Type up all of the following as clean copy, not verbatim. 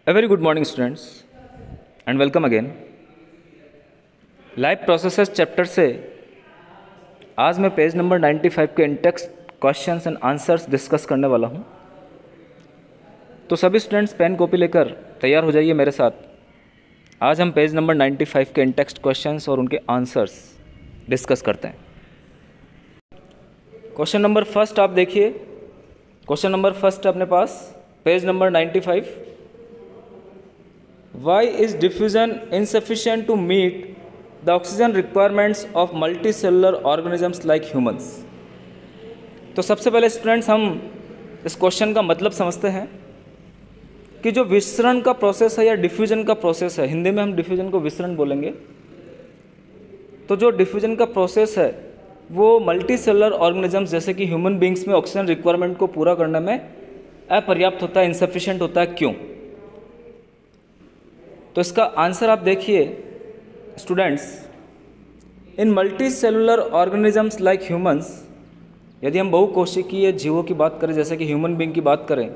A very good morning, students, and welcome again. Live processes chapter से आज मैं page number 95 के in-text questions and answers discuss करने वाला हूं। तो सभी स्टूडेंट्स पेन कॉपी लेकर तैयार हो जाइए मेरे साथ। आज हम पेज नंबर 95 के इंटेक्स्ट क्वेश्चंस और उनके आंसर्स डिस्कस करते हैं। क्वेश्चन नंबर फर्स्ट आप देखिए। क्वेश्चन नंबर फर्स्ट अपने पास page number 95। Why is diffusion insufficient to meet the oxygen requirements of multicellular organisms like humans? तो सबसे पहले स्टूडेंट्स हम इस क्वेश्चन का मतलब समझते हैं कि जो विसरण का प्रोसेस है या डिफ्यूजन का प्रोसेस है, हिंदी में हम डिफ्यूजन को विसरण बोलेंगे। तो जो डिफ्यूजन का प्रोसेस है वो मल्टीसेलुलर ऑर्गेनिजम्स जैसे कि ह्यूमन बींग्स में ऑक्सीजन रिक्वायरमेंट को पूरा करने में अपर्याप्त होता है, इनसफिशिएंट होता है। क्यों? तो इसका आंसर आप देखिए students. In multicellular organisms like humans, यदि हम बहुकोशिकीय जीवों की बात करें जैसे कि ह्यूमन बीइंग की बात करें,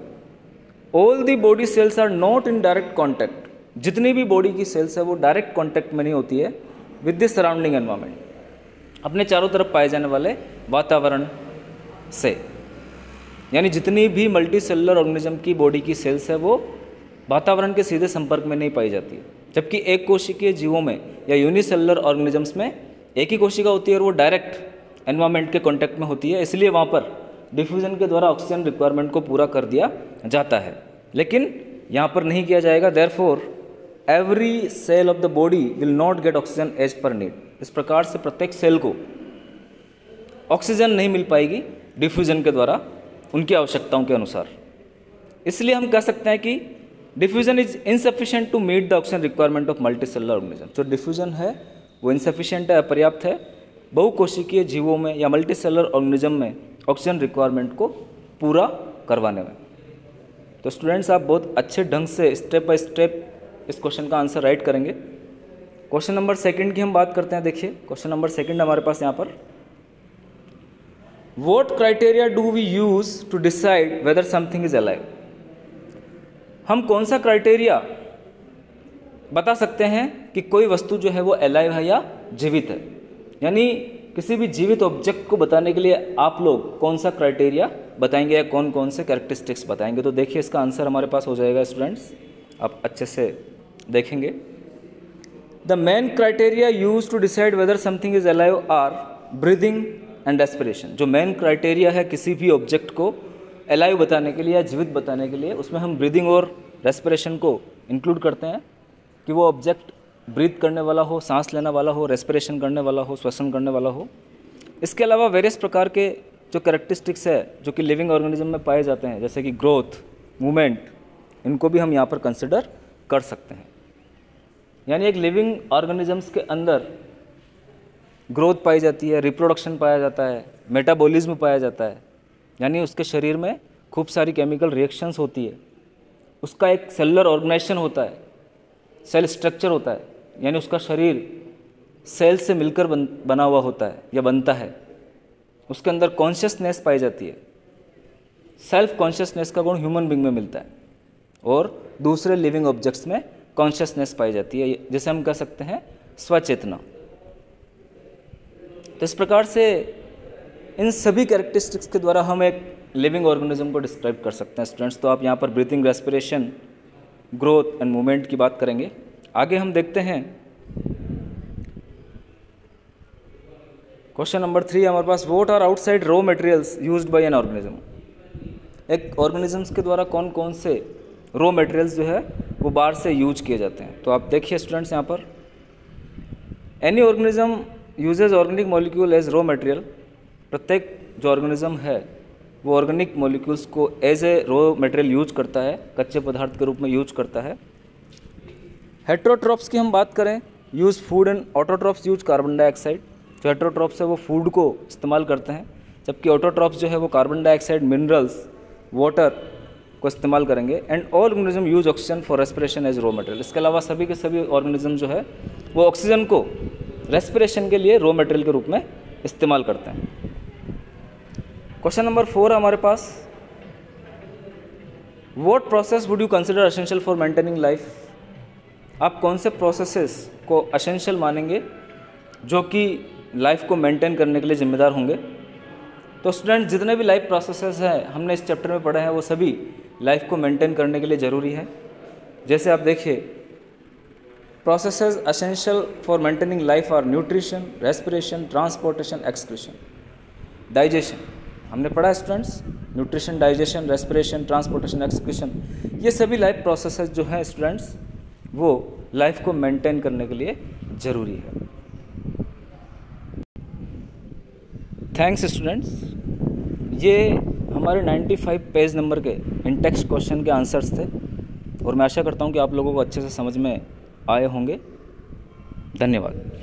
all the body cells are not in direct contact. जितनी भी बॉडी की सेल्स है वो डायरेक्ट कॉन्टैक्ट में नहीं होती है विद द सराउंडिंग एनवायरमेंट, अपने चारों तरफ पाए जाने वाले वातावरण से। यानी जितनी भी मल्टी सेलुलर ऑर्गेनिज्म की बॉडी की सेल्स है वो वातावरण के सीधे संपर्क में नहीं पाई जाती है। जबकि एक कोशिकीय जीवों में या यूनिसेलुलर ऑर्गेनिजम्स में एक ही कोशिका होती है और वो डायरेक्ट एनवायरनमेंट के कांटेक्ट में होती है, इसलिए वहाँ पर डिफ्यूजन के द्वारा ऑक्सीजन रिक्वायरमेंट को पूरा कर दिया जाता है। लेकिन यहाँ पर नहीं किया जाएगा। Therefore every cell of the body will not get oxygen as per need. इस प्रकार से प्रत्येक सेल को ऑक्सीजन नहीं मिल पाएगी डिफ्यूजन के द्वारा उनकी आवश्यकताओं के अनुसार। इसलिए हम कह सकते हैं कि diffusion is insufficient to meet the oxygen requirement of multicellular organism. जो डिफ्यूजन है वो इनसफिशिएंट है, अपर्याप्त है बहुकोशिकीय जीवों में या मल्टीसेलुलर ऑर्गेनिज्म में ऑक्सीजन रिक्वायरमेंट को पूरा करवाने में। तो स्टूडेंट्स आप बहुत अच्छे ढंग से स्टेप बाय स्टेप इस क्वेश्चन का आंसर राइट करेंगे। क्वेश्चन नंबर सेकंड की हम बात करते हैं। देखिए क्वेश्चन नंबर सेकंड हमारे पास यहाँ पर, what criteria do we use to decide whether something is alive. हम कौन सा क्राइटेरिया बता सकते हैं कि कोई वस्तु जो है वो अलाइव है या जीवित है। यानी किसी भी जीवित ऑब्जेक्ट को बताने के लिए आप लोग कौन सा क्राइटेरिया बताएंगे या कौन कौन से कैरेक्टरिस्टिक्स बताएंगे। तो देखिए इसका आंसर हमारे पास हो जाएगा स्टूडेंट्स, आप अच्छे से देखेंगे। The main criteria use to decide whether something is alive are breathing and respiration. जो मेन क्राइटेरिया है किसी भी ऑब्जेक्ट को अलाइव बताने के लिए या जीवित बताने के लिए, उसमें हम ब्रीदिंग और रेस्पिरेशन को इंक्लूड करते हैं कि वो ऑब्जेक्ट ब्रीथ करने वाला हो, सांस लेने वाला हो, रेस्पिरेशन करने वाला हो, श्वसन करने वाला हो। इसके अलावा वेरियस प्रकार के जो कैरेक्टरिस्टिक्स है जो कि लिविंग ऑर्गेनिज्म में पाए जाते हैं जैसे कि ग्रोथ, मूवमेंट, इनको भी हम यहाँ पर कंसिडर कर सकते हैं। यानी एक लिविंग ऑर्गेनिजम्स के अंदर ग्रोथ पाई जाती है, रिप्रोडक्शन पाया जाता है, मेटाबॉलिज्म पाया जाता है। यानी उसके शरीर में खूब सारी केमिकल रिएक्शंस होती है, उसका एक सेलुलर ऑर्गेनाइजेशन होता है, सेल स्ट्रक्चर होता है। यानी उसका शरीर सेल से मिलकर बना हुआ होता है या बनता है। उसके अंदर कॉन्शियसनेस पाई जाती है। सेल्फ कॉन्शियसनेस का गुण ह्यूमन बीइंग में मिलता है और दूसरे लिविंग ऑब्जेक्ट्स में कॉन्शियसनेस पाई जाती है, जिसे हम कह सकते हैं स्वचेतना। तो इस प्रकार से इन सभी कैरेक्टरिस्टिक्स के द्वारा हम एक लिविंग ऑर्गेनिज्म को डिस्क्राइब कर सकते हैं स्टूडेंट्स। तो आप यहाँ पर breathing, respiration, growth and movement की बात करेंगे। आगे हम देखते हैं क्वेश्चन नंबर 3 हमारे पास, what are outside raw materials used by an organism. एक ऑर्गेनिजम्स के द्वारा कौन कौन से रॉ मटेरियल्स जो है वो बाहर से यूज किए जाते हैं। तो आप देखिए स्टूडेंट्स यहाँ पर, any organism uses organic molecule as raw material. प्रत्येक जो ऑर्गेनिज्म है वो ऑर्गेनिक मॉलिक्यूल्स को as a raw material use करता है, कच्चे पदार्थ के रूप में यूज करता है। हेट्रोट्रॉप्स की हम बात करें, use food and autotrophs use carbon dioxide. जो हेट्रोट्रॉप्स है वो फूड को इस्तेमाल करते हैं, जबकि ऑटोट्रॉप्स जो है वो कार्बन डाइऑक्साइड, मिनरल्स, वाटर को इस्तेमाल करेंगे। And all organism use oxygen for respiration as raw material. इसके अलावा सभी के सभी ऑर्गेनिज्म जो है वो ऑक्सीजन को रेस्पिरेशन के लिए रॉ मटेरियल के रूप में इस्तेमाल करते हैं। क्वेश्चन नंबर 4 हमारे पास, what process would you consider essential for maintaining life? आप कौन से प्रोसेसेस को असेंशियल मानेंगे जो कि लाइफ को मेंटेन करने के लिए जिम्मेदार होंगे? तो स्टूडेंट, जितने भी लाइफ प्रोसेसेस हैं हमने इस चैप्टर में पढ़े हैं वो सभी लाइफ को मेंटेन करने के लिए ज़रूरी है। जैसे आप देखिए, processes essential for maintaining life are nutrition, respiration, transportation, excretion, digestion. हमने पढ़ा है students, nutrition, digestion, respiration, transportation, excretion, ये सभी लाइफ प्रोसेसेस जो हैं स्टूडेंट्स वो लाइफ को मेंटेन करने के लिए ज़रूरी है। Thanks students. ये हमारे 95 पेज नंबर के इन टेक्स्ट क्वेश्चन के आंसर्स थे और मैं आशा करता हूँ कि आप लोगों को अच्छे से समझ में आए होंगे। धन्यवाद।